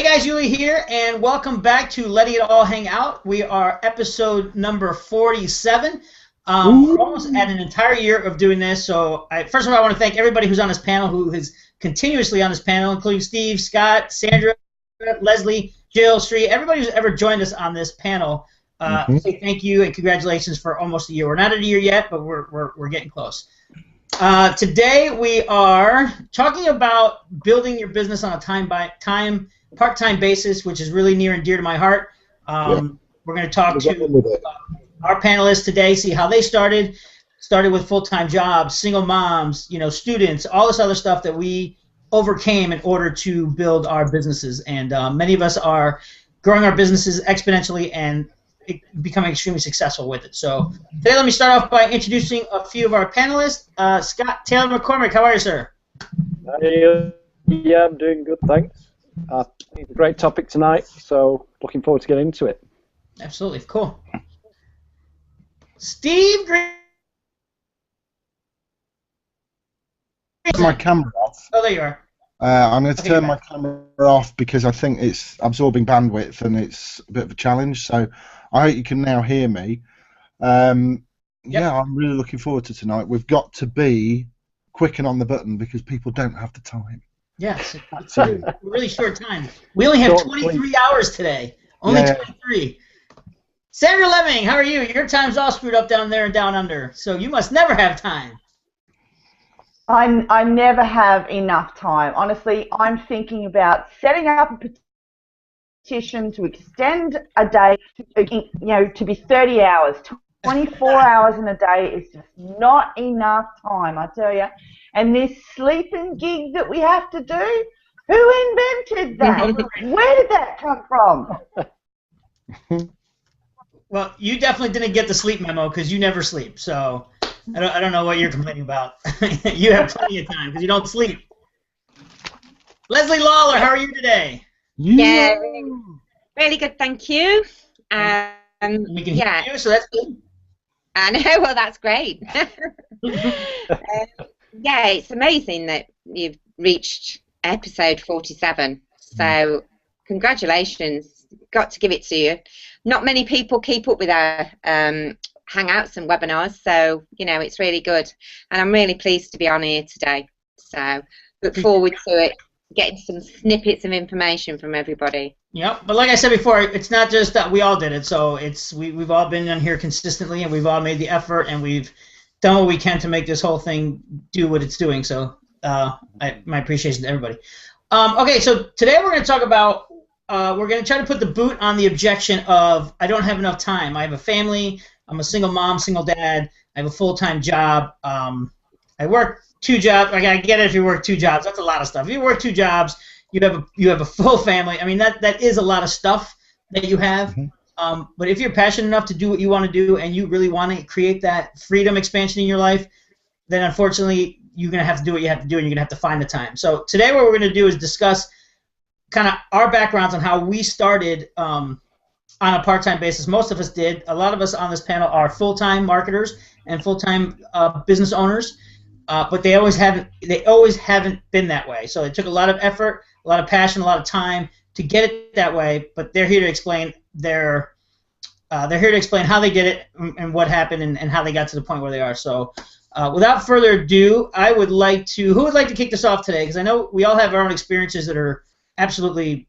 guys, Yuli here, and welcome back to Letting It All Hang Out. We are episode number 47. We're almost at an entire year of doing this, so first of all, I want to thank everybody who's on this panel, who is continuously on this panel, including Steve, Scott, Sandra, Leslie, Jill, Sri, everybody who's ever joined us on this panel. Say thank you and congratulations for almost a year. We're not at a year yet, but we're getting close. Today we are talking about building your business on a part-time basis, which is really near and dear to my heart. We're going to talk to our panelists today, see how they started with full-time jobs, single moms, students, all this other stuff that we overcame in order to build our businesses. And many of us are growing our businesses exponentially and becoming extremely successful with it. So today, let me start off by introducing a few of our panelists. Scott Taylor McCormick, how are you, sir? Yeah, I'm doing good, thanks. It's a great topic tonight, so looking forward to getting into it. Absolutely, cool. Steve Green. My camera off. Oh, there you are. I'm going to turn my camera off because I think it's absorbing bandwidth and it's a bit of a challenge. So I hope you can now hear me. Yeah, I'm really looking forward to tonight. We've got to be quick and on the button because people don't have the time. Yes, it's a really short time. We only have 23 hours today. Only 23. Sandra Lemming, how are you? Your time's all screwed up down there and down under, so you must never have time. I never have enough time. Honestly, I'm thinking about setting up a petition to extend a day, to be 30 hours. 24 hours in a day is just not enough time, I tell you. And this sleeping gig that we have to do, who invented that? Where did that come from? Well, you definitely didn't get the sleep memo because you never sleep. So I don't know what you're complaining about. You have plenty of time because you don't sleep. Leslie Lawler, how are you today? Yeah, really good, thank you. We can hear you, so that's good. I know, well, that's great. Yeah, it's amazing that you've reached episode 47. So congratulations. Got to give it to you. Not many people keep up with our hangouts and webinars, so, it's really good. And I'm really pleased to be on here today. So look forward to it, getting some snippets of information from everybody. Yep, but like I said before, it's not just that we all did it. So we've all been on here consistently, and we've all made the effort, and we've done what we can to make this whole thing do what it's doing. So my appreciation to everybody. Okay, so today we're going to talk about, we're going to try to put the boot on the objection of, I don't have enough time. I have a family. I'm a single mom, single dad. I have a full-time job. I work 2 jobs. Like, I get it if you work 2 jobs. That's a lot of stuff. If you work 2 jobs, you have a full family. I mean, that is a lot of stuff that you have. But if you're passionate enough to do what you want to do and you really want to create that freedom expansion in your life, then unfortunately you're going to have to do what you have to do, and you're going to have to find the time. So today what we're going to do is discuss kind of our backgrounds on how we started on a part-time basis. Most of us did. A lot of us on this panel are full-time marketers and full-time business owners, but they always haven't been that way. So it took a lot of effort, a lot of passion, a lot of time to get it that way. But they're here to explain how they did it and what happened and how they got to the point where they are. So without further ado, who would like to kick this off today? Because I know we all have our own experiences that are absolutely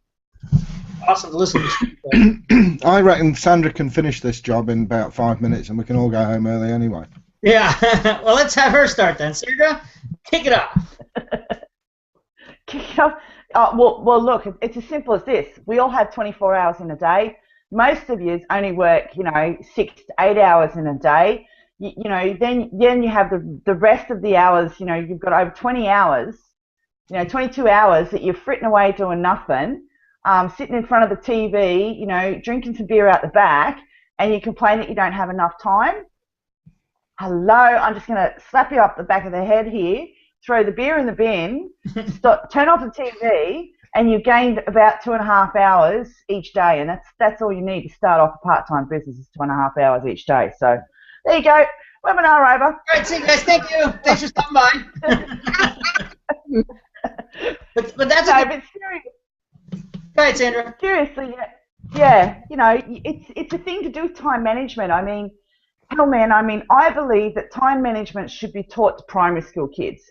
awesome to listen to. I reckon Sandra can finish this job in about 5 minutes, and we can all go home early anyway. Yeah. Well, let's have her start then. Sandra, kick it off. Kick it off. Well, look, it's as simple as this. We all have 24 hours in a day. Most of you only work, 6 to 8 hours in a day. Then you have the rest of the hours. You've got over 20 hours. 22 hours that you're fritting away doing nothing, sitting in front of the TV, drinking some beer out the back, and you complain that you don't have enough time. Hello, I'm just going to slap you up the back of the head here, throw the beer in the bin, turn off the TV, and you've gained about 2.5 hours each day, and that's all you need to start off a part-time business is 2.5 hours each day. So there you go. Webinar over. All right, see you guys. Thank you. Thanks for stopping by. but that's no, but serious. Go ahead, Sandra. Seriously, yeah, you know, it's a thing to do with time management. I mean, hell, man, I mean, I believe that time management should be taught to primary school kids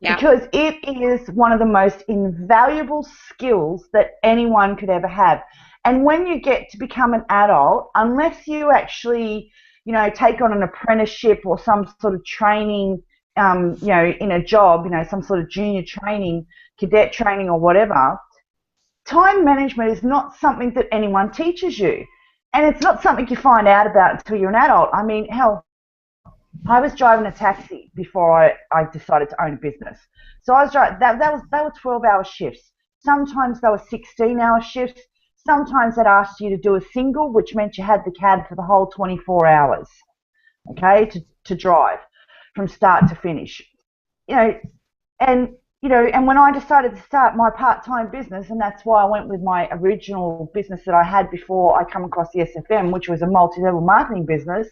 because it is one of the most invaluable skills that anyone could ever have. And when you get to become an adult, unless you actually, you know, take on an apprenticeship or some sort of training, you know, in a job, you know, some sort of junior training, cadet training or whatever, time management is not something that anyone teaches you. And it's not something you find out about until you're an adult. I mean, hell, I was driving a taxi before I decided to own a business. So I was driving, they were 12-hour shifts. Sometimes they were 16-hour shifts. Sometimes they'd ask you to do a single, which meant you had the cab for the whole 24 hours, okay, to drive from start to finish. You know, and when I decided to start my part-time business, and that's why I went with my original business that I had before I come across the SFM, which was a multi-level marketing business,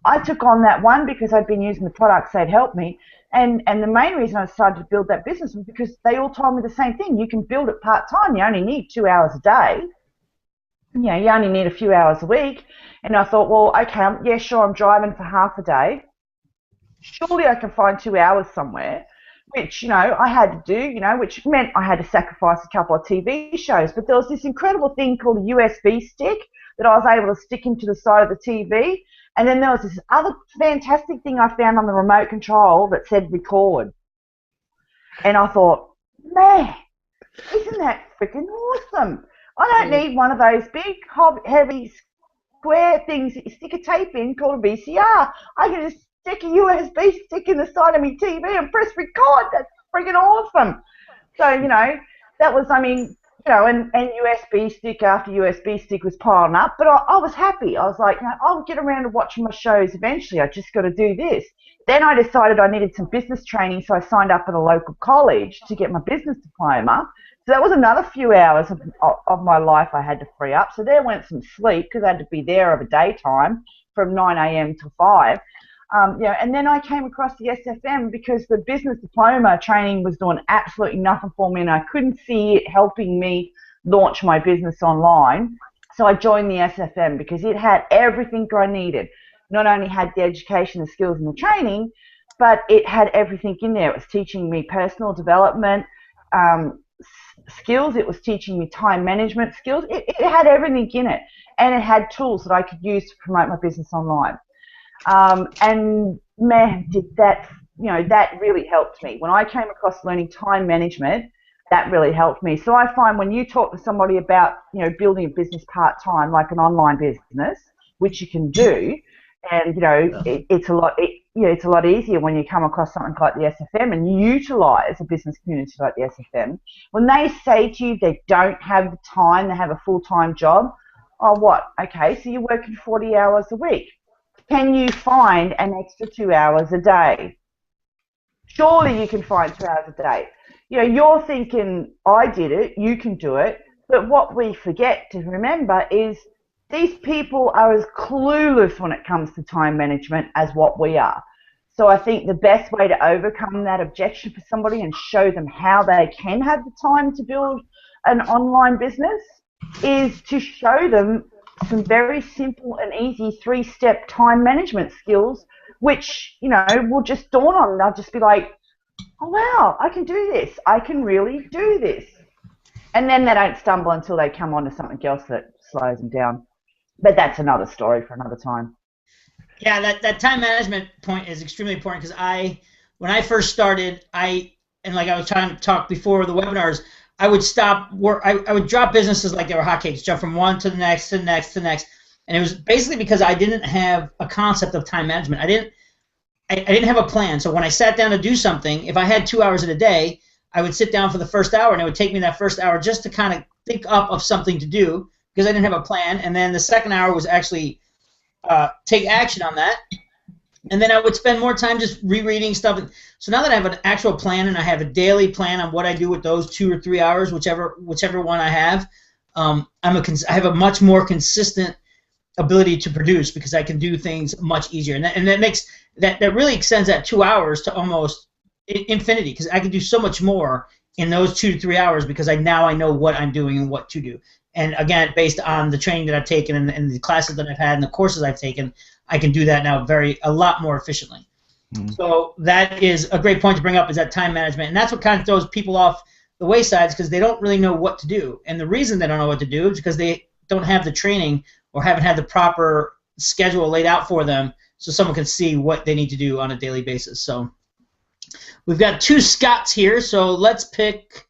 I took on that one because I'd been using the products that helped me. And the main reason I decided to build that business was because they all told me the same thing. You can build it part-time. You only need 2 hours a day. You know, you only need a few hours a week. And I thought, well, okay, yeah, sure, I'm driving for half a day. Surely I can find 2 hours somewhere, which, you know, I had to do, you know, which meant I had to sacrifice a couple of TV shows. But there was this incredible thing called a USB stick that I was able to stick into the side of the TV. And then there was this other fantastic thing I found on the remote control that said record. And I thought, man, isn't that freaking awesome? I don't need one of those big, heavy, square things that you stick a tape in called a VCR. I can just stick a USB stick in the side of my TV and press record. That's freaking awesome. So, you know, that was, I mean, you know, and USB stick after USB stick was piling up, but I was happy. I was like, you know, I'll get around to watching my shows eventually. I just got to do this. Then I decided I needed some business training, so I signed up at a local college to get my business diploma. So that was another few hours of my life I had to free up. So there went some sleep because I had to be there over daytime from 9 a.m. to 5. You know, and then I came across the SFM because the business diploma training was doing absolutely nothing for me, and I couldn't see it helping me launch my business online. So I joined the SFM because it had everything I needed. Not only had the education, the skills, and the training, but it had everything in there. It was teaching me personal development skills. It was teaching me time management skills. It had everything in it, and it had tools that I could use to promote my business online. And man, did that, you know, that really helped me. When I came across learning time management, that really helped me. So I find when you talk to somebody about, you know, building a business part-time, like an online business, which you can do, and, you know, it's a lot easier when you come across something like the SFM and you utilize a business community like the SFM. When they say to you they don't have the time, they have a full-time job, oh, what? Okay, so you're working 40 hours a week. Can you find an extra 2 hours a day? Surely you can find 2 hours a day. You know, you're thinking, I did it, you can do it, but what we forget to remember is these people are as clueless when it comes to time management as what we are. So I think the best way to overcome that objection for somebody and show them how they can have the time to build an online business is to show them some very simple and easy 3-step time management skills, which, you know, will just dawn on them. They'll just be like, oh, wow, I can do this. I can really do this. And then they don't stumble until they come on to something else that slows them down. But that's another story for another time. Yeah, that time management point is extremely important because when I first started, and like I was trying to talk before the webinars, I would stop work. I would drop businesses like they were hotcakes, jump from one to the next, to the next, to the next, and it was basically because I didn't have a concept of time management. I didn't have a plan. So when I sat down to do something, if I had 2 hours in a day, I would sit down for the first hour, and it would take me that first hour just to kind of think up of something to do because I didn't have a plan. And then the second hour was actually take action on that. And then I would spend more time just rereading stuff. So now that I have an actual plan and I have a daily plan on what I do with those 2 or 3 hours, whichever one I have, I have a much more consistent ability to produce because I can do things much easier. And that makes that really extends that 2 hours to almost infinity because I can do so much more in those 2 to 3 hours because now I know what I'm doing and what to do. And again, based on the training that I've taken and the classes that I've had and the courses I've taken, I can do that now a lot more efficiently. So that is a great point to bring up, is that time management. And that's what kind of throws people off the waysides, because they don't really know what to do. And the reason they don't know what to do is because they don't have the training or haven't had the proper schedule laid out for them so someone can see what they need to do on a daily basis. So we've got 2 Scotts here, so let's pick.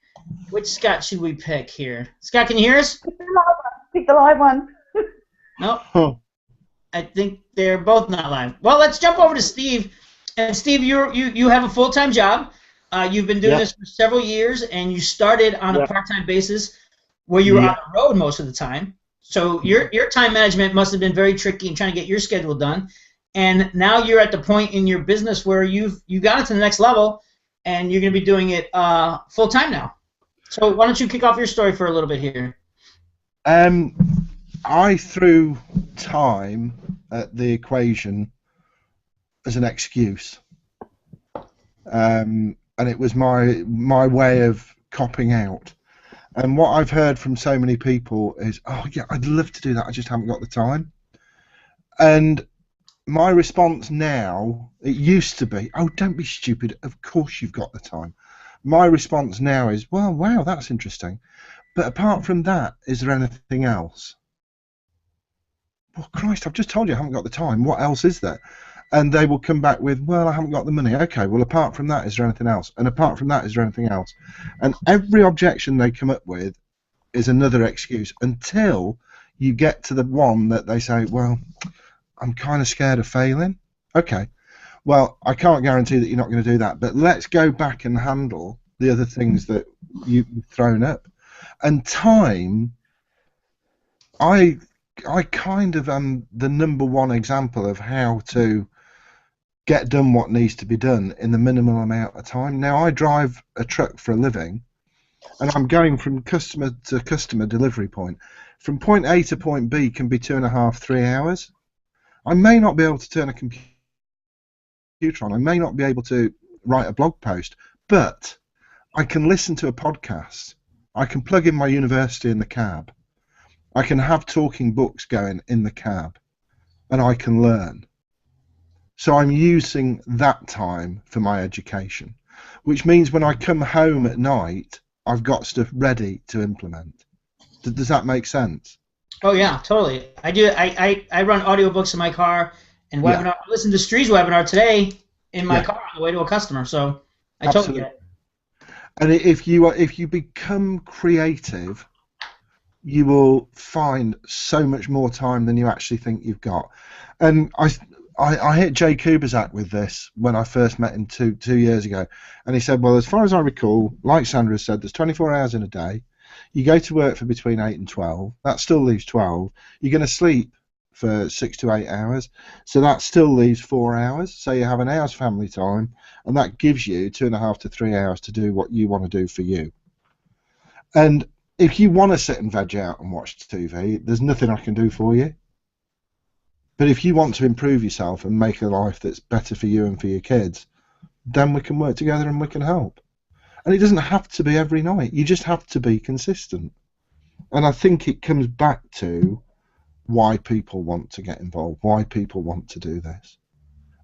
Which Scott should we pick here? Scott, can you hear us? Pick the live one. No. Oh. I think they're both not live. Well, let's jump over to Steve. And Steve, you have a full-time job. You've been doing this for several years, and you started on a part-time basis where you were on the road most of the time. So your time management must have been very tricky in trying to get your schedule done. And now you're at the point in your business where you got it to the next level, and you're going to be doing it full-time now. So why don't you kick off your story for a little bit here? I threw time at the equation as an excuse, and it was my way of copping out. And what I've heard from so many people is, oh yeah, I'd love to do that, I just haven't got the time. And my response now, it used to be, oh, don't be stupid, of course you've got the time. My response now is, well, wow, that's interesting, but apart from that, is there anything else? Well, Christ, I've just told you I haven't got the time. What else is there? And they will come back with, well, I haven't got the money. Okay, well, apart from that, is there anything else? And apart from that, is there anything else? And every objection they come up with is another excuse until you get to the one that they say, well, I'm kind of scared of failing. Okay, well, I can't guarantee that you're not going to do that, but let's go back and handle the other things that you've thrown up. And time, I kind of am the #1 example of how to get done what needs to be done in the minimal amount of time. Now, I drive a truck for a living, and I'm going from customer to customer delivery point. From point A to point B can be 2.5, 3 hours. I may not be able to turn a computer on. I may not be able to write a blog post, but I can listen to a podcast. I can plug in my university in the cab. I can have talking books going in the cab, and I can learn. So I'm using that time for my education, which means when I come home at night, I've got stuff ready to implement. Does that make sense? Oh yeah, totally. I do. I run audiobooks in my car and webinar. Yeah. I listened to Stree's webinar today in my car on the way to a customer. So I totally get it. And if you become creative, you will find so much more time than you actually think you've got. And I hit Jay Kubizak with this when I first met him two years ago, and he said, well, as far as I recall, like Sandra said, there's 24 hours in a day. You go to work for between 8 and 12. That still leaves 12. You're going to sleep for 6 to 8 hours, so that still leaves 4 hours. So you have an hour's family time, and that gives you 2.5 to 3 hours to do what you want to do for you. And if you want to sit and veg out and watch TV, there's nothing I can do for you. But if you want to improve yourself and make a life that's better for you and for your kids, then we can work together and we can help. And it doesn't have to be every night. You just have to be consistent. And I think it comes back to why people want to get involved, why people want to do this.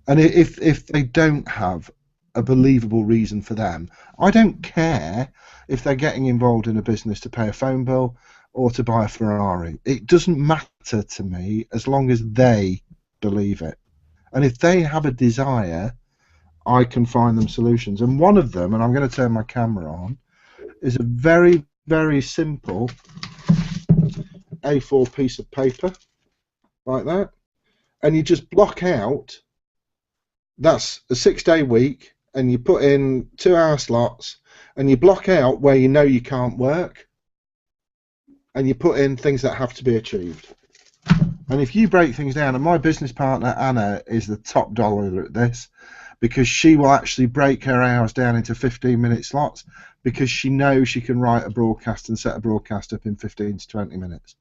And if they don't have a believable reason for them, I don't care if they're getting involved in a business to pay a phone bill or to buy a Ferrari. It doesn't matter to me as long as they believe it. And if they have a desire, I can find them solutions. And one of them, and I'm going to turn my camera on, is a very, very simple A4 piece of paper, like that. And you just block out, that's a 6-day week, and you put in 2-hour slots, and you block out where you know you can't work, and you put in things that have to be achieved. And if you break things down, and my business partner Anna is the top dollar at this, because she will actually break her hours down into 15-minute slots, because she knows she can write a broadcast and set a broadcast up in 15 to 20 minutes.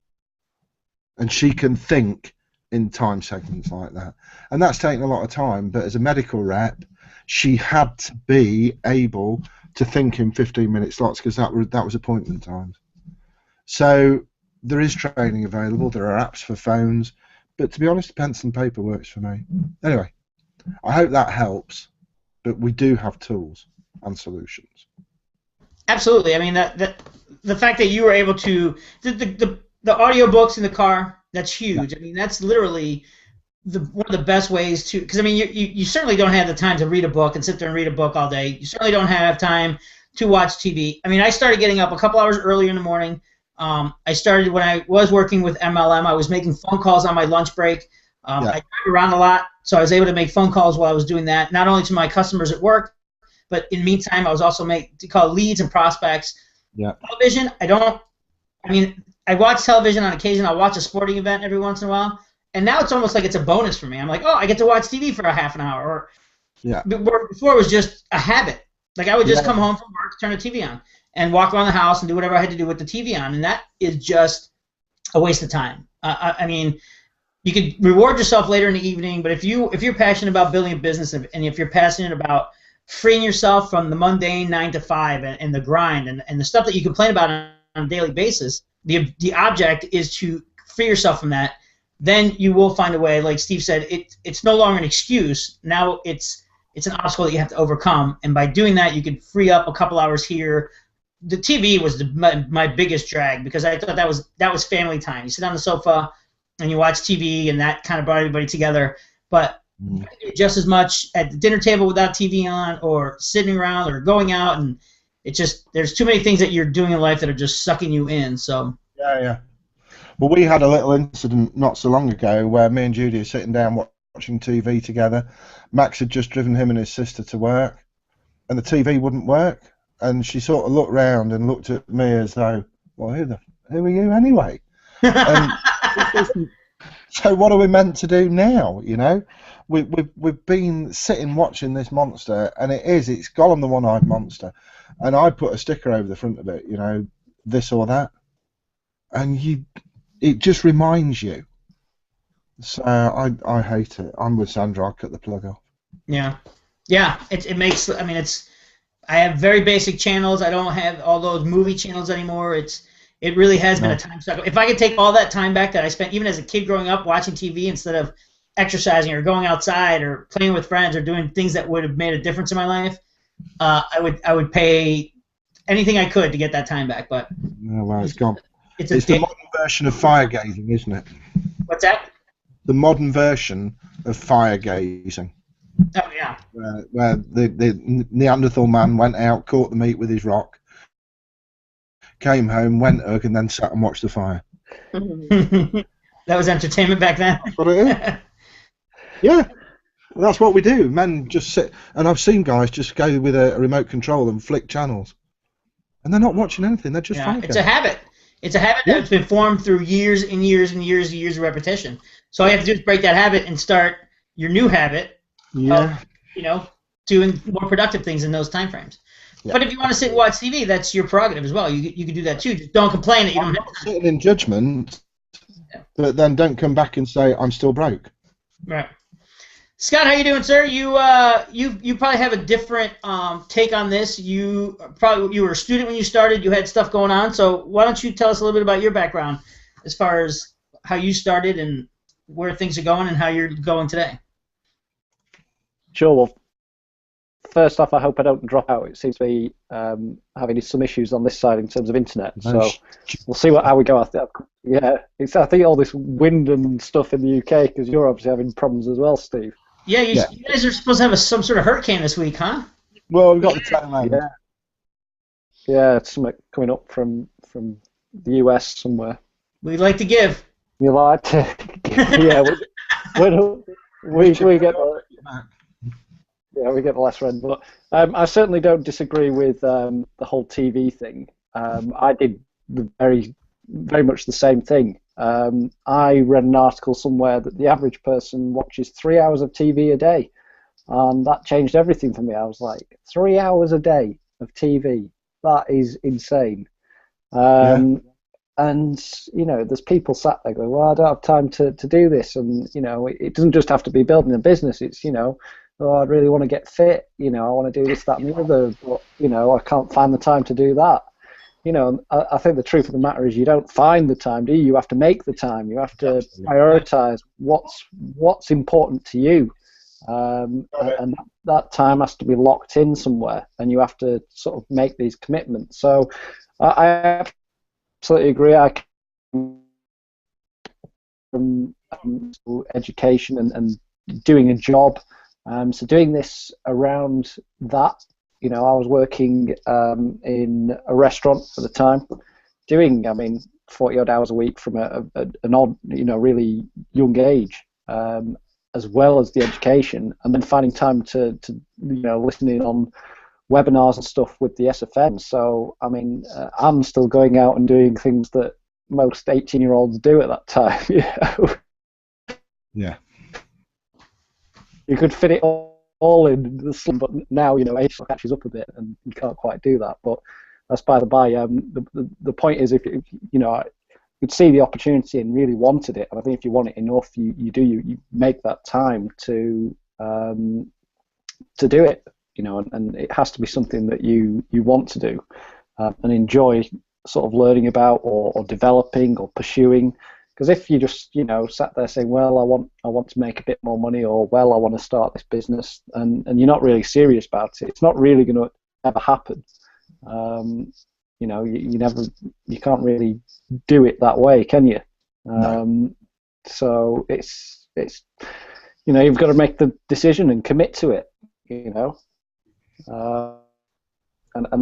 And she can think in time segments like that. And that's taken a lot of time, but as a medical rep, she had to be able to think in 15-minute slots because that was appointment times. So there is training available. There are apps for phones, but to be honest, pencil and paper works for me. Anyway, I hope that helps. But we do have tools and solutions. Absolutely. I mean, the fact that you were able to the audiobooks in the car, that's huge. I mean, that's literally one of the best ways to, because I mean, you certainly don't have the time to read a book and sit there and read a book all day. You certainly don't have time to watch TV. I mean, I started getting up a couple hours earlier in the morning. I started when I was working with MLM. I was making phone calls on my lunch break. I drive around a lot, so I was able to make phone calls while I was doing that, not only to my customers at work, but in the meantime, I was also call leads and prospects. Yeah. Television, I watch television on occasion. I'll watch a sporting event every once in a while, and now it's almost like it's a bonus for me. I'm like, oh, I get to watch TV for a half an hour. Or before it was just a habit. Like I would just come home from work, turn the TV on, and walk around the house and do whatever I had to do with the TV on, and that is just a waste of time. I mean, you could reward yourself later in the evening, but if you're passionate about building a business and if you're passionate about freeing yourself from the mundane 9 to 5 and the grind and the stuff that you complain about on a daily basis, the object is to free yourself from that. Then you will find a way. Like Steve said, it's no longer an excuse. Now it's an obstacle that you have to overcome, and by doing that, you can free up a couple hours here. The TV was my biggest drag because I thought that was family time. You sit on the sofa and you watch TV, and that kind of brought everybody together. But just as much at the dinner table without TV on, or sitting around, or going out, and it just there's too many things that you're doing in life that are just sucking you in. So yeah. Well, we had a little incident not so long ago where me and Judy are sitting down watching TV together. Max had just driven him and his sister to work, and the TV wouldn't work. And she sort of looked round and looked at me as though, well, who are you anyway? And so what are we meant to do now? You know, we've been sitting watching this monster, and it's Gollum the One-Eyed Monster, and I put a sticker over the front of it, you know, this or that, and it just reminds you. So I hate it. I'm with Sandra. I'll cut the plug off. Yeah. It makes. I mean, I have very basic channels. I don't have all those movie channels anymore. It really has been a time sucker. If I could take all that time back that I spent even as a kid growing up watching TV instead of exercising or going outside or playing with friends or doing things that would have made a difference in my life, I would pay anything I could to get that time back. But it's gone. It's the modern version of fire gazing, isn't it? What's that? The modern version of fire gazing. Oh yeah. Where the Neanderthal man went out, caught the meat with his rock, came home, went hug, and then sat and watched the fire. That was entertainment back then. That's what it is. Yeah, that's what we do. Men just sit, and I've seen guys just go with a remote control and flick channels, and they're not watching anything. They're just fire. It's a habit. It's a habit that's been formed through years and years and years and years of repetition. So all you have to do is break that habit and start your new habit. Yeah. Of, doing more productive things in those time frames. Yeah. But if you want to sit and watch TV, that's your prerogative as well. You can do that too. Just don't complain that you don't have time. Sitting in judgment, but then don't come back and say I'm still broke. Right. Scott, how you doing, sir? You probably have a different take on this. You were a student when you started. You had stuff going on. So why don't you tell us a little bit about your background as far as how you started and where things are going and how you're going today? Sure. Well, first off, I hope I don't drop out. It seems to be having some issues on this side in terms of internet. So we'll see how we go. I think all this wind and stuff in the UK, because you're obviously having problems as well, Steve. Yeah, you guys are supposed to have some sort of hurricane this week, huh? Well, we've got the tail end. Yeah, it's something coming up from the US somewhere. We'd like to give. You like to? Yeah, we get. We get the last rent, but I certainly don't disagree with the whole TV thing. I did very much the same thing. I read an article somewhere that the average person watches 3 hours of TV a day, and that changed everything for me. I was like, 3 hours a day of TV? That is insane. And there's people sat there going, well, I don't have time to do this, and it doesn't just have to be building a business. It's oh, I really want to get fit, I want to do this, that, and the other, but, I can't find the time to do that. I think the truth of the matter is you don't find the time, do you? You have to make the time. You have to prioritize what's important to you. And that time has to be locked in somewhere, and you have to sort of make these commitments. So I absolutely agree. I from education and doing a job. So doing this around that, I was working in a restaurant at the time, doing 40 odd hours a week from an odd, really young age. As well as the education, and then finding time to listening on webinars and stuff with the SFN. So, I'm still going out and doing things that most 18-year-olds do at that time. Yeah. You could fit it all in the slum, but now, age catches up a bit, and you can't quite do that. But that's by the by. The point is, if could see the opportunity and really wanted it, and I think if you want it enough, you make that time to do it, and it has to be something that you want to do and enjoy sort of learning about or developing or pursuing. Because if you just sat there saying, well, I want to make a bit more money, or well, I want to start this business, and you're not really serious about it, it's not really going to ever happen. You can't really do it that way, can you? No. So it's you've got to make the decision and commit to it, and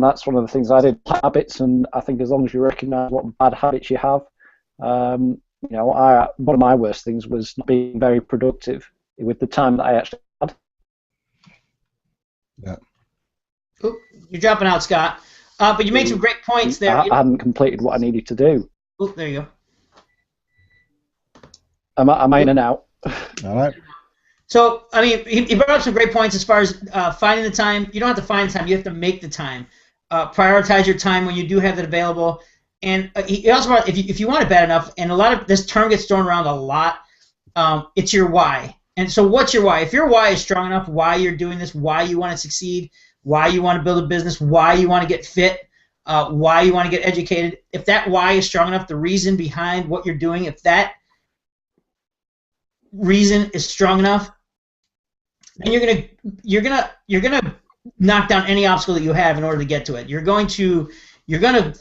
that's one of the things I did. Habits, and I think as long as you recognise what bad habits you have, one of my worst things was not being very productive with the time that I actually had. Yeah. Oop, you're dropping out, Scott. But you made some great points there. I hadn't completed what I needed to do. Oh, there you go. Am I in and out? All right. So, he brought up some great points as far as finding the time. You don't have to find the time. You have to make the time. Prioritize your time when you do have it available. And he also brought, if you want it bad enough, and a lot of this term gets thrown around a lot, it's your why. And so what's your why? If your why is strong enough, why you're doing this, why you want to succeed, why you want to build a business, why you want to get fit, why you want to get educated, if that why is strong enough, the reason behind what you're doing, if that reason is strong enough, then you're gonna knock down any obstacle that you have in order to get to it. You're going to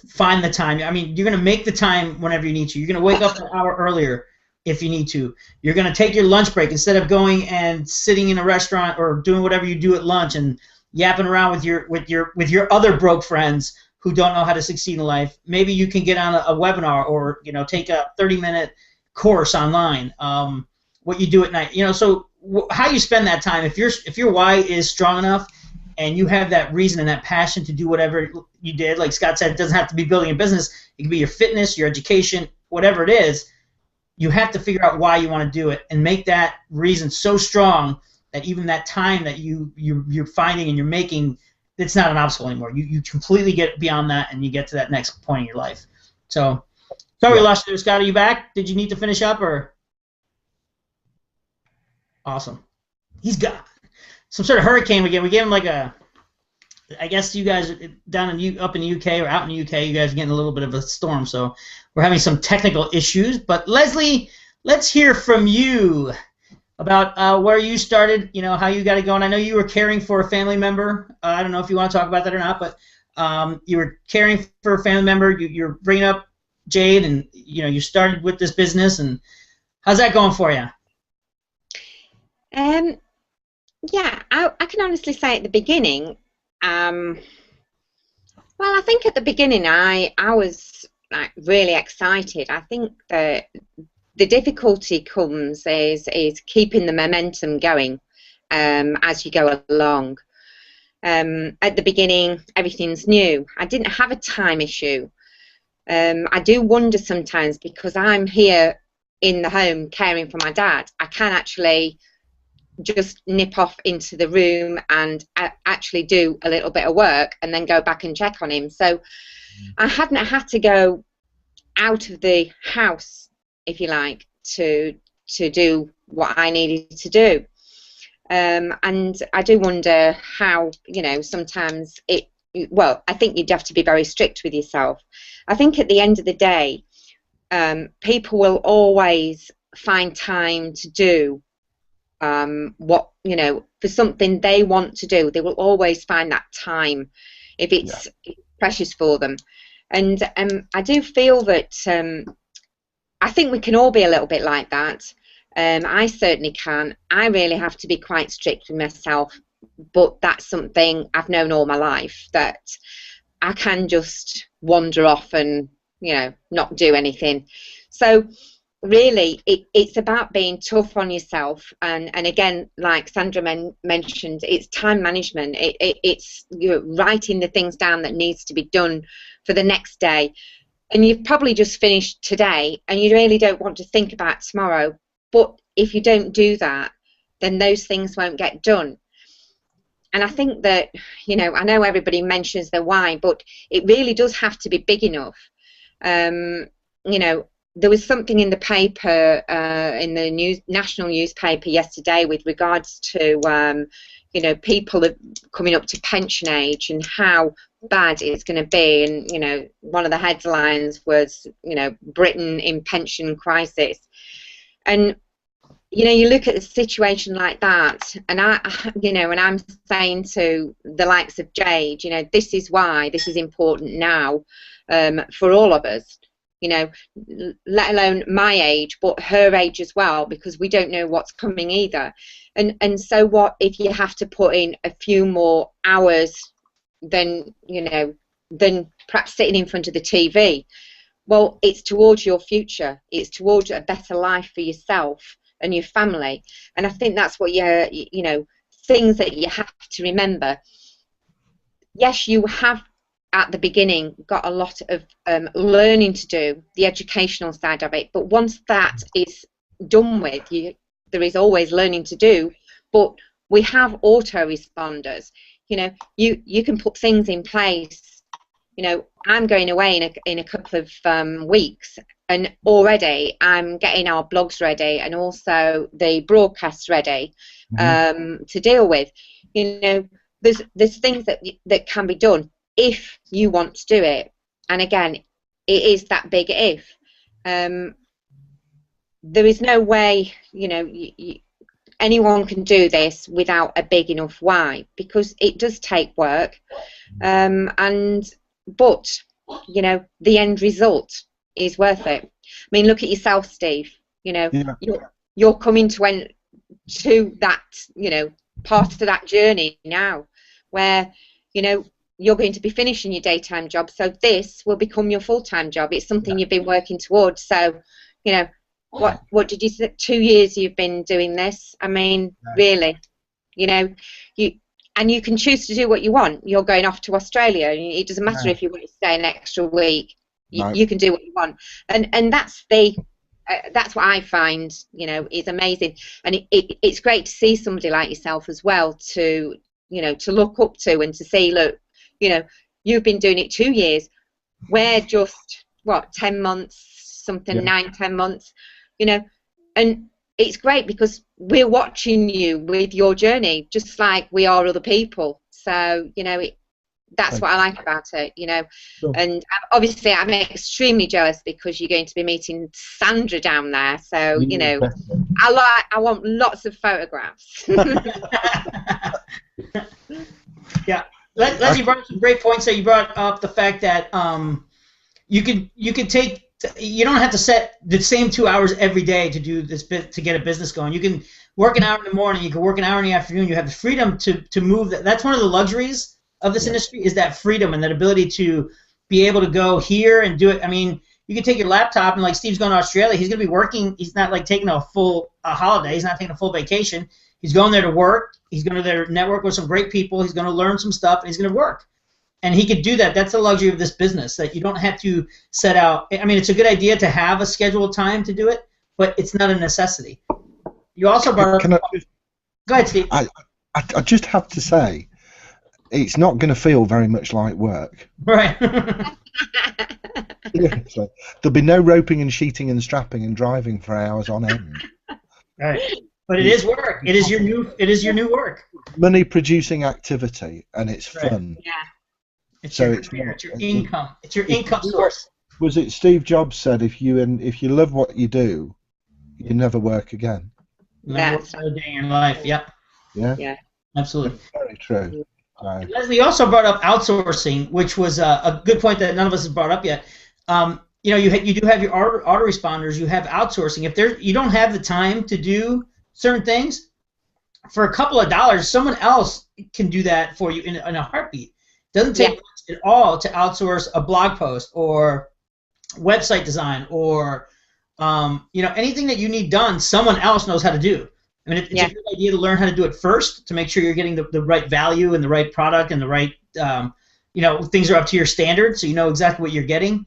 find the time. You're going to make the time whenever you need to. You're going to wake up an hour earlier if you need to. You're going to take your lunch break instead of going and sitting in a restaurant or doing whatever you do at lunch and yapping around with your other broke friends who don't know how to succeed in life. Maybe you can get on a webinar or take a 30-minute course online. What you do at night. So how you spend that time. If your why is strong enough, and you have that reason and that passion to do whatever you did, like Scott said, it doesn't have to be building a business. It can be your fitness, your education, whatever it is. You have to figure out why you want to do it and make that reason so strong that even that time that you're finding and you're making, it's not an obstacle anymore. You completely get beyond that and you get to that next point in your life. So, sorry we lost you, Scott. Are you back? Did you need to finish up or? Awesome. He's gone. Some sort of hurricane again. We gave him like a. I guess you guys up in the UK or out in the UK, you guys are getting a little bit of a storm, so we're having some technical issues. But Leslie, let's hear from you about where you started. How you got it going. I know you were caring for a family member. I don't know if you want to talk about that or not, but you were caring for a family member. You're bringing up Jade, and you started with this business. And how's that going for you? Yeah, I can honestly say at the beginning. Well, I think at the beginning I was like really excited. I think that the difficulty comes is keeping the momentum going as you go along. At the beginning, everything's new. I didn't have a time issue. I do wonder sometimes because I'm here in the home caring for my dad. I can actually just nip off into the room and actually do a little bit of work and then go back and check on him. So I hadn't had to go out of the house, if you like, to do what I needed to do. and I do wonder how, you know, sometimes well, I think you'd have to be very strict with yourself. I think at the end of the day, people will always find time to do what, you know, for something they want to do. They will always find that time if it's precious for them. And I do feel that I think we can all be a little bit like that. I certainly can. I really have to be quite strict with myself, but that's something I've known all my life, that I can just wander off and, you know, not do anything. So really it's about being tough on yourself, and again, like Sandra mentioned, it's time management. It's, you know, writing the things down that needs to be done for the next day, and you've probably just finished today and you really don't want to think about tomorrow, but if you don't do that, then those things won't get done. And I think that, you know, I know everybody mentions the why, but it really does have to be big enough. You know, there was something in the paper, in the national newspaper yesterday, with regards to, you know, people coming up to pension age and how bad it's going to be. And, you know, one of the headlines was, you know, Britain in pension crisis. And, you know, you look at a situation like that, and you know, and I'm saying to the likes of Jade, you know, this is why this is important now, for all of us, you know, let alone my age, but her age as well, because we don't know what's coming either. And so what if you have to put in a few more hours than, you know, than perhaps sitting in front of the TV? Well, it's towards your future. It's towards a better life for yourself and your family. And I think that's what you know, things that you have to remember. Yes, you have at the beginning got a lot of learning to do, the educational side of it, but once that is done with, there is always learning to do. But we have autoresponders. You know, you can put things in place. You know, I'm going away in a couple of weeks, and already I'm getting our blogs ready and also the broadcasts ready, to deal with. You know, there's things that can be done if you want to do it. And again, it is that big if. There is no way, you know, anyone can do this without a big enough why, because it does take work. But, you know, the end result is worth it. I mean, look at yourself, Steve. You know, you're coming to that, you know, part of that journey now, where, you know, you're going to be finishing your daytime job, so this will become your full-time job. It's something you've been working towards. So, you know, what did you say? 2 years you've been doing this. I mean, really, you know, you can choose to do what you want. You're going off to Australia. It doesn't matter if you want to stay an extra week. You can do what you want, and that's what I find, you know, is amazing. And it's great to see somebody like yourself as well, to, you know, to look up to and to say, look, you know, you've been doing it 2 years. We're just, what, 10 months, something, 9, 10 months, you know, and it's great because we're watching you with your journey, just like we are other people. So, you know, that's what I like about it, you know. Sure. And obviously I'm extremely jealous because you're going to be meeting Sandra down there. So, you know, I want lots of photographs. Yeah. Leslie brought up some great points. That you brought up the fact that you could take, you don't have to set the same 2 hours every day to do this to get a business going. You can work an hour in the morning. You can work an hour in the afternoon. You have the freedom to move. That's one of the luxuries of this industry, is that freedom and that ability to be able to go here and do it. I mean, you can take your laptop, and like Steve's going to Australia, he's going to be working. He's not like taking a full holiday. He's not taking a full vacation. He's going there to work. He's going to there network with some great people. He's going to learn some stuff, and he's going to work. And he could do that. That's the luxury of this business, that you don't have to set out. I mean, it's a good idea to have a scheduled time to do it, but it's not a necessity. You also brought up. Go ahead, Steve. I just have to say, it's not going to feel very much like work. Right. Yeah, so there'll be no roping and sheeting and strapping and driving for hours on end. Right. But it is work. It is your new. It is your new work. Money producing activity, and it's fun. Yeah. It's So your career. It's your income. It's your income source. Was it Steve Jobs said if you love what you do, you never work again? Never work another day in your life. Yep. Yeah. Yeah. Absolutely. Very true. Leslie, you also brought up outsourcing, which was a good point that none of us has brought up yet. You know, you do have your autoresponders. You have outsourcing. If you don't have the time to do certain things, for a couple of dollars, someone else can do that for you in a heartbeat. It doesn't take much at all to outsource a blog post or website design or you know, anything that you need done. Someone else knows how to do. I mean, it's a good idea to learn how to do it first to make sure you're getting the right value and the right product and the right you know, things are up to your standard, so you know exactly what you're getting.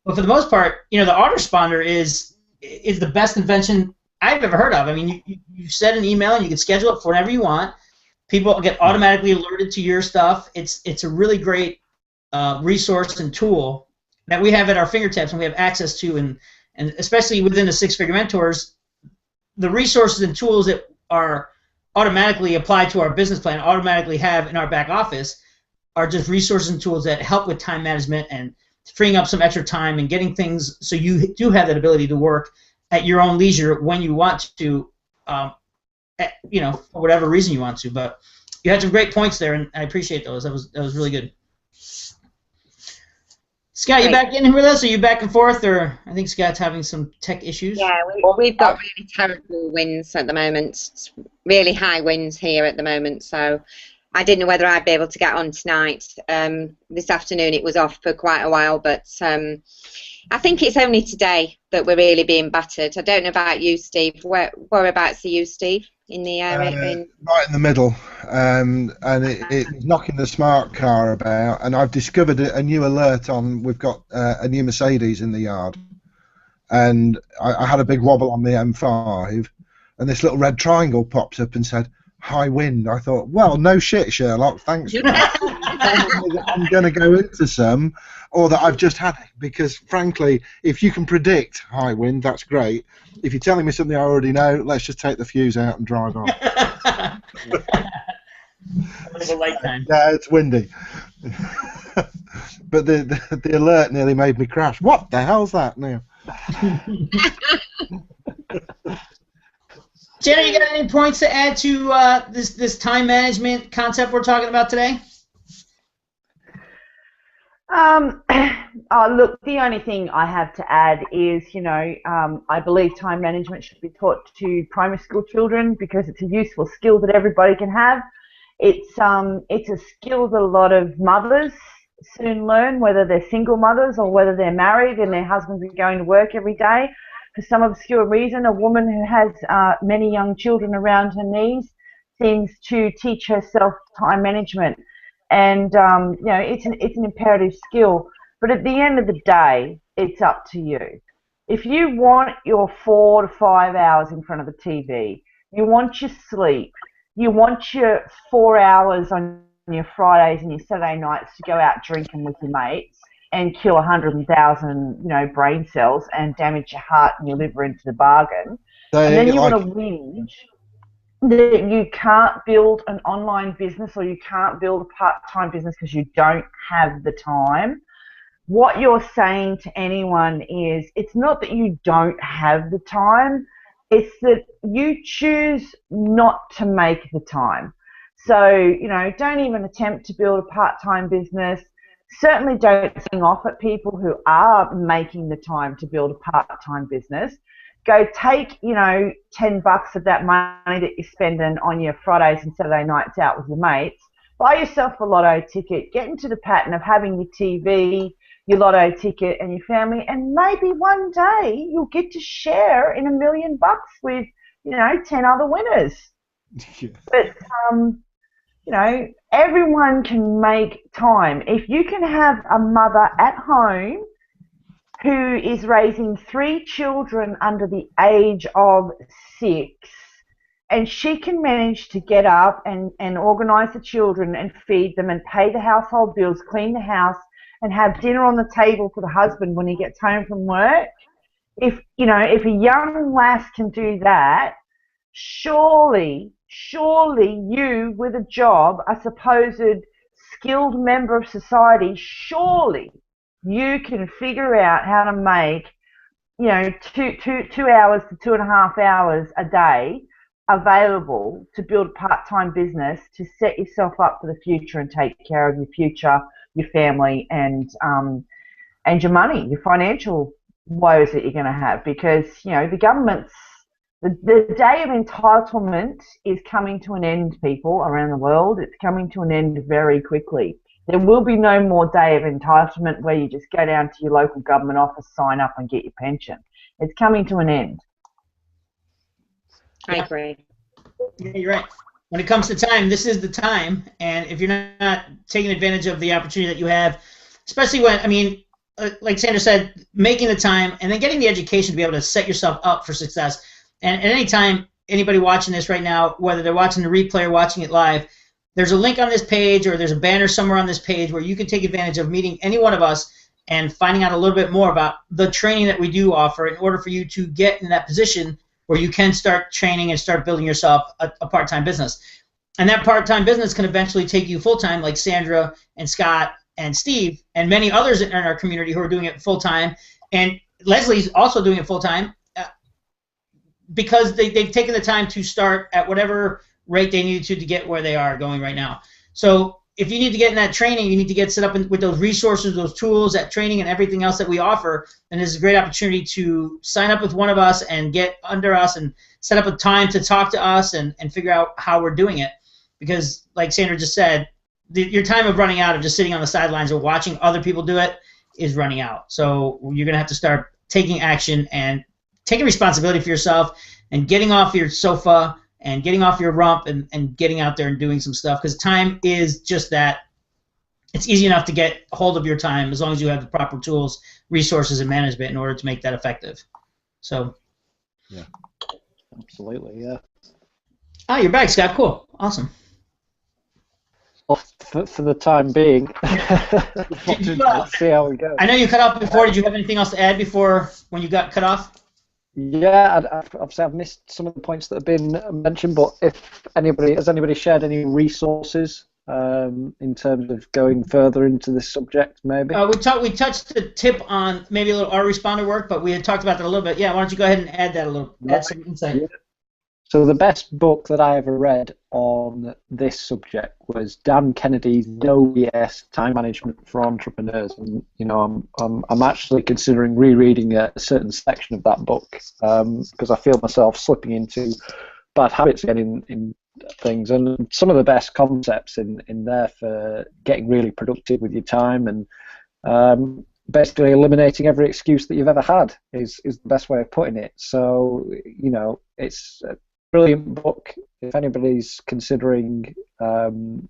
But for the most part, you know, the autoresponder is the best invention I've ever heard of. I mean, you send an email and you can schedule it for whenever you want. People get automatically alerted to your stuff. It's a really great resource and tool that we have at our fingertips and we have access to, and especially within the Six Figure Mentors, the resources and tools that are automatically applied to our business plan, automatically have in our back office, are just resources and tools that help with time management and freeing up some extra time and getting things so you do have that ability to work at your own leisure when you want to, you know, for whatever reason you want to. But you had some great points there, and I appreciate those. That was really good. Scott, you back in with us? Are you back and forth, or I think Scott's having some tech issues? Yeah, we've got really terrible winds at the moment, really high winds here at the moment, so I didn't know whether I'd be able to get on tonight. This afternoon it was off for quite a while, but I think it's only today that we're really being battered. I don't know about you, Steve. Whereabouts are you, Steve? In the area? Right in the middle, and it's knocking the smart car about. And I've discovered a new alert on. We've got a new Mercedes in the yard, and I had a big wobble on the M5, and this little red triangle popped up and said high wind. I thought, well, no shit, Sherlock. Thanks. I'm going to go into some, or that I've just had it, because frankly, if you can predict high wind, that's great. If you're telling me something I already know, let's just take the fuse out and drive on. Yeah, it's windy. But the alert nearly made me crash. What the hell's that now? Jenna, you got any points to add to this time management concept we're talking about today? Look, the only thing I have to add is, you know, I believe time management should be taught to primary school children because it's a useful skill that everybody can have. It's a skill that a lot of mothers soon learn, whether they're single mothers or whether they're married and their husbands are going to work every day. For some obscure reason, a woman who has many young children around her knees seems to teach herself time management. And, you know, it's an imperative skill. But at the end of the day, it's up to you. If you want your 4 to 5 hours in front of the TV, you want your sleep, you want your 4 hours on your Fridays and your Saturday nights to go out drinking with your mates and kill 100,000, you know, brain cells and damage your heart and your liver into the bargain, and then you want to whinge that you can't build an online business or you can't build a part-time business because you don't have the time. What you're saying to anyone is, it's not that you don't have the time, it's that you choose not to make the time. So, you know, don't even attempt to build a part-time business. Certainly don't sing off at people who are making the time to build a part-time business. Go take, you know, $10 of that money that you're spending on your Fridays and Saturday nights out with your mates. Buy yourself a lotto ticket. Get into the pattern of having your TV, your lotto ticket, and your family. And maybe one day you'll get to share in $1 million with, you know, 10 other winners. Yeah. But, you know, everyone can make time. If you can have a mother at home who is raising 3 children under the age of 6, and she can manage to get up and organise the children and feed them and pay the household bills, clean the house, and have dinner on the table for the husband when he gets home from work. If, you know, if a young lass can do that, surely you with a job, a supposed skilled member of society, surely you can figure out how to make, you know, 2 hours to 2.5 hours a day available to build a part-time business to set yourself up for the future and take care of your future, your family, and your money, your financial woes that you're going to have. Because, you know, the government's, the day of entitlement is coming to an end, people around the world. It's coming to an end very quickly. There will be no more day of entitlement where you just go down to your local government office, sign up and get your pension. It's coming to an end. I agree. Yeah, you're right. When it comes to time, this is the time. And if you're not taking advantage of the opportunity that you have, especially when, I mean, like Sandra said, making the time and then getting the education to be able to set yourself up for success. And at any time, anybody watching this right now, whether they're watching the replay or watching it live, there's a link on this page or there's a banner somewhere on this page where you can take advantage of meeting any one of us and finding out a little bit more about the training that we do offer in order for you to get in that position where you can start training and start building yourself a part-time business. And that part-time business can eventually take you full-time, like Sandra and Scott and Steve and many others in our community who are doing it full-time. And Leslie's also doing it full-time because they've taken the time to start at whatever rate they need to get where they are going right now. So if you need to get in that training, you need to get set up with those resources, those tools, that training, and everything else that we offer. And this is a great opportunity to sign up with one of us and get under us and set up a time to talk to us and figure out how we're doing it. Because, like Sandra just said, your time of running out of just sitting on the sidelines or watching other people do it is running out. So you're going to have to start taking action and taking responsibility for yourself and getting off your sofa and getting off your rump and getting out there and doing some stuff, because time is just that. It's easy enough to get a hold of your time as long as you have the proper tools, resources, and management in order to make that effective. So. Yeah. Absolutely, yeah. Oh, you're back, Scott. Cool. Awesome. Well, for the time being, let's see how we go. I know you cut off before. Did you have anything else to add before when you got cut off? Yeah, obviously I've missed some of the points that have been mentioned, but if has anybody shared any resources in terms of going further into this subject, maybe? We touched the tip on maybe a little autoresponder work, but we had talked about that a little bit. Yeah, why don't you go ahead and add that a little, add some insight. Yeah. So the best book that I ever read on this subject was Dan Kennedy's No BS Time Management for Entrepreneurs, and you know I'm actually considering rereading a certain section of that book because I feel myself slipping into bad habits again in things, and some of the best concepts in there for getting really productive with your time and basically eliminating every excuse that you've ever had is the best way of putting it. So you know it's brilliant book. If anybody's considering, you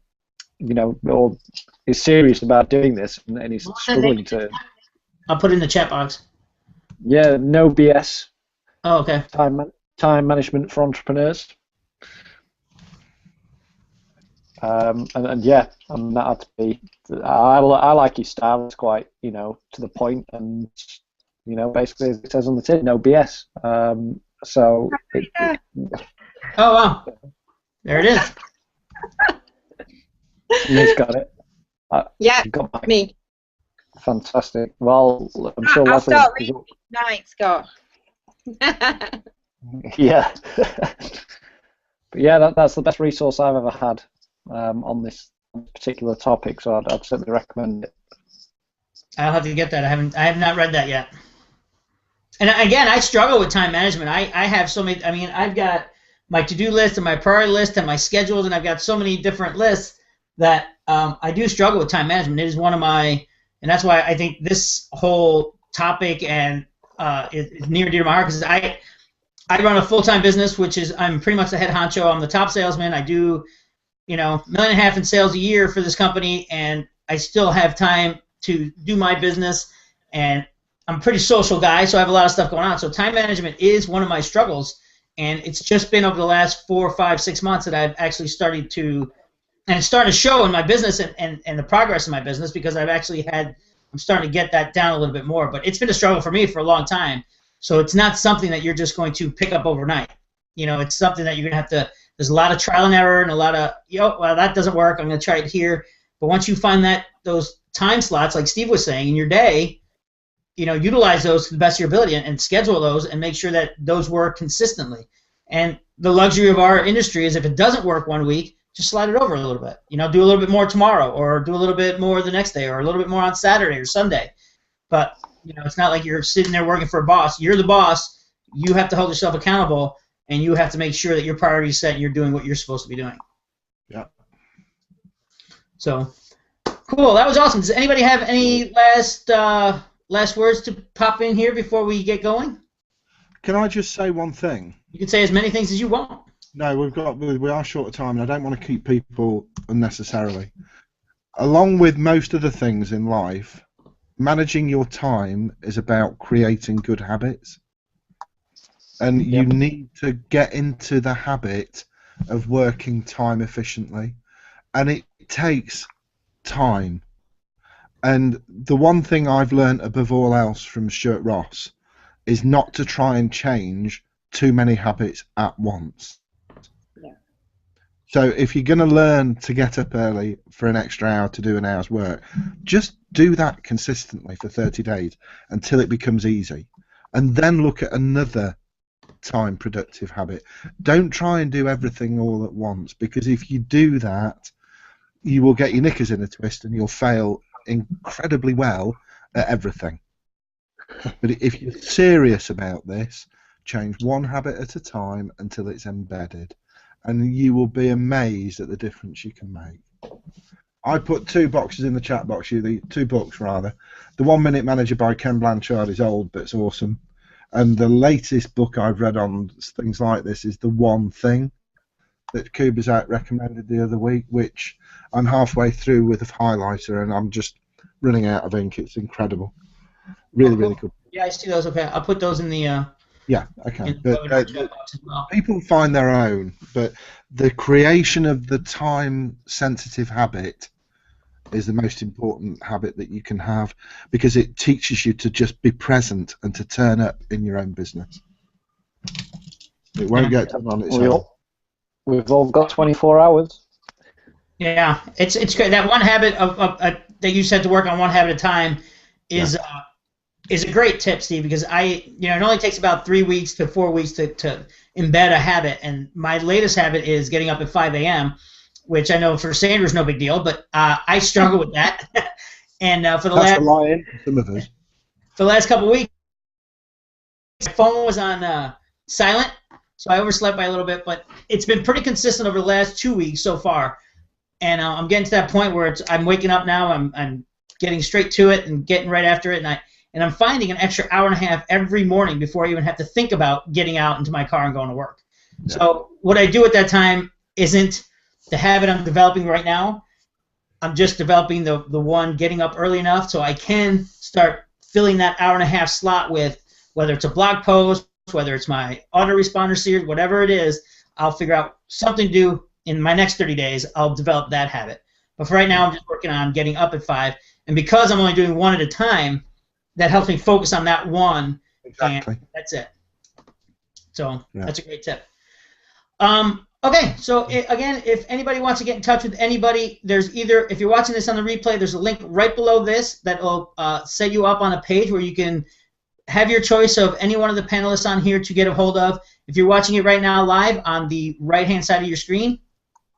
know, or is serious about doing this and is struggling to, I'll put it in the chat box. Yeah, No BS. Oh, okay. Time management for entrepreneurs. And yeah, and that had to be. I like your style. It's quite, you know, to the point, and you know, basically as it says on the tin, no BS. So. Oh wow! There it is. He's got it. Yeah, got me. Fantastic. Well, I'm sure I'll Leslie. start reading tonight, Scott. Yeah. But yeah, that's the best resource I've ever had on this particular topic. So I'd certainly recommend it. I'll have to get that. I have not read that yet. And again, I struggle with time management. I have so many. I mean, I've got my to-do list and my priority list and my schedules, and I've got so many different lists that I do struggle with time management. It is one of my, and that's why I think this whole topic and is near and dear to my heart, because I run a full-time business, which is I'm pretty much the head honcho. I'm the top salesman. I do, you know, $1.5 million in sales a year for this company, and I still have time to do my business, and I'm a pretty social guy, so I have a lot of stuff going on. So time management is one of my struggles, and it's just been over the last 4, 5, 6 months that I've actually started to, and it's starting to show in my business and the progress in my business, because I'm starting to get that down a little bit more. But it's been a struggle for me for a long time. So it's not something that you're just going to pick up overnight. it's something that you're gonna have to. There's a lot of trial and error and a lot of well, that doesn't work. I'm gonna try it here. But once you find those time slots, like Steve was saying, in your day, utilize those to the best of your ability and schedule those and make sure that those work consistently. And the luxury of our industry is if it doesn't work one week, just slide it over a little bit. Do a little bit more tomorrow, or do a little bit more the next day, or a little bit more on Saturday or Sunday. But it's not like you're sitting there working for a boss. You're the boss. You have to hold yourself accountable, and you have to make sure that your priorities set and you're doing what you're supposed to be doing. Yeah. So, cool. That was awesome. Does anybody have any last words to pop in here before we get going? Can I just say one thing? You can say as many things as you want. No, we are short of time, and I don't want to keep people unnecessarily. Along with most of the things in life, managing your time is about creating good habits. And you need to get into the habit of working time efficiently. And it takes time. And the one thing I've learned above all else from Stuart Ross is not to try and change too many habits at once. So if you're going to learn to get up early for an extra hour to do an hour's work, just do that consistently for 30 days until it becomes easy. And then look at another time productive habit. Don't try and do everything all at once, because if you do that, you will get your knickers in a twist and you'll fail incredibly well at everything. But if you're serious about this, change one habit at a time until it's embedded. And you will be amazed at the difference you can make. I put 2 boxes in the chat box, 2 books rather. The 1 Minute Manager by Ken Blanchard is old, but it's awesome. And the latest book I've read on things like this is The One Thing that Kubizak recommended the other week, which I'm halfway through with a highlighter and I'm just running out of ink. It's incredible. Really, really good. Yeah, I see those. Okay, I'll put those in the... Yeah, okay. But, people find their own, but the creation of the time-sensitive habit is the most important habit that you can have, because it teaches you to just be present and to turn up in your own business. It won't get done on its own. We've all got 24 hours. Yeah, it's great. That one habit that you said to work on one habit at a time is a great tip, Steve, because it only takes about 3 weeks to 4 weeks to embed a habit, and my latest habit is getting up at 5 a.m., which I know for Sanders no big deal, but I struggle with that. And for the last couple of weeks, my phone was on silent, so I overslept by a little bit, but it's been pretty consistent over the last 2 weeks so far, and I'm getting to that point where I'm waking up now, I'm getting straight to it and getting right after it, and I'm finding an extra hour and a half every morning before I even have to think about getting out into my car and going to work. Yeah. So what I do at that time isn't the habit I'm developing right now. I'm just developing the one getting up early enough so I can start filling that hour and a half slot with, whether it's a blog post, whether it's my autoresponder series, whatever it is, I'll figure out something to do in my next 30 days. I'll develop that habit. But for right now, I'm just working on getting up at 5. And because I'm only doing one at a time, that helps me focus on that one. Exactly. And that's it. So that's a great tip. Okay, so again, if anybody wants to get in touch with anybody, there's either, if you're watching this on the replay, there's a link right below this that will set you up on a page where you can have your choice of any one of the panelists on here to get a hold of. If you're watching it right now live on the right-hand side of your screen,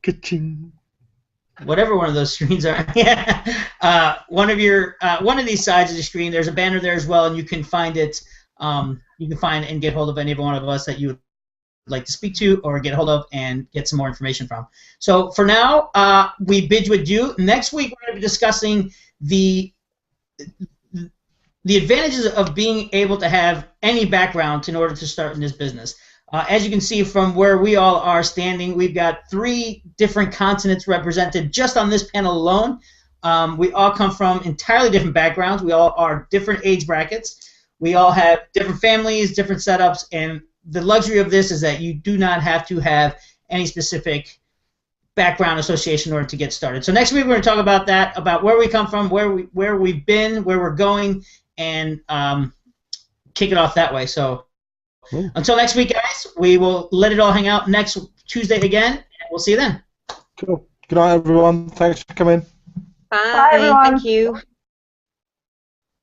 ka-ching, whatever one of those screens are, one of these sides of the screen, there's a banner there as well, and you can find it. You can find and get hold of any one of us that you would like to speak to or get a hold of and get some more information from. So for now, we bid you adieu. Next week, we're going to be discussing the advantages of being able to have any background in order to start in this business. As you can see from where we all are standing, we've got 3 different continents represented just on this panel alone. We all come from entirely different backgrounds. We all are different age brackets. We all have different families, different setups, and the luxury of this is that you do not have to have any specific background association in order to get started. So next week we're going to talk about that, about where we come from, where we've been, where we're going, and kick it off that way. So Cool. Until next week, guys, we will let it all hang out next Tuesday again, and we'll see you then. Cool. Good night, everyone. Thanks for coming. Bye. everyone. Thank you.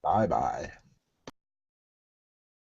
Bye bye.